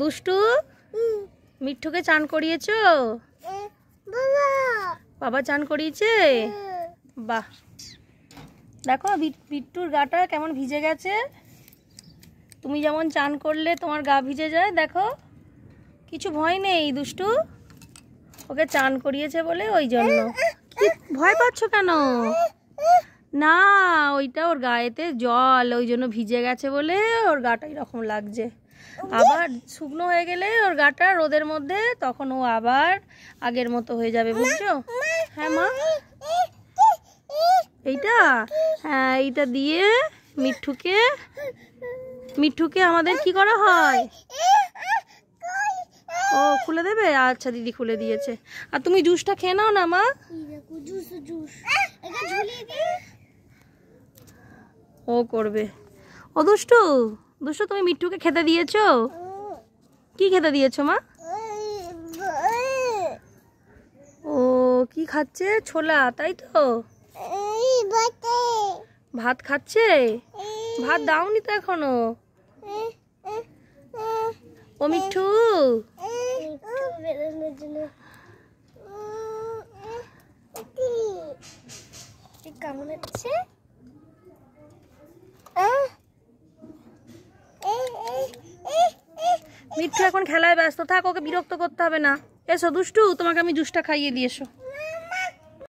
দুষ্টু মিঠুকে চান করিয়েছো? বাবা চান করিয়েছে? বাহ, দেখো বিট্টুর গাটা কেমন ভিজে গেছে। তুমি যেমন চান করলে তোমার গা ভিজে যায়, দেখো কিছু ভয় নেই। দুষ্টু ওকে চান করিয়েছে বলে ওই জন্য। কি ভয় পাচ্ছ কেন? না, ওইটা ওর গায়েতে জল, ওই জন্য ভিজে গেছে বলে ওর গাটা এরকম লাগছে। আবার শুকনো হয়ে গেলে ওর গাটা রোদের মধ্যে, তখন ও আবার আগের মতো হয়ে যাবে, বুঝছো? হ্যাঁ মা, এইটা, হ্যাঁ এইটা দিয়ে মিঠুকে আমাদের কি করা হয়? ও খুলে দেবে? আচ্ছা দিদি খুলে দিয়েছে। আর তুমি জুসটা খেয়ে নাও না মা। ও করবে। ও দুষ্টু, তুমি মিঠুকে খেতে দিয়েছো? কি খেতে দিয়েছো মা? ও কি খাচ্ছে? ছোলা, তাই তো? ভাত খাচ্ছে? ভাত দাওনি তো এখনো। ও মিঠু, কেমন হচ্ছে? মিঠু এখন খেলায় ব্যস্ত থাক, ওকে বিরক্ত করতে হবে না। এসো দুষ্টু, তোমাকে আমি জুসটা খাইয়ে দিয়ে এসো।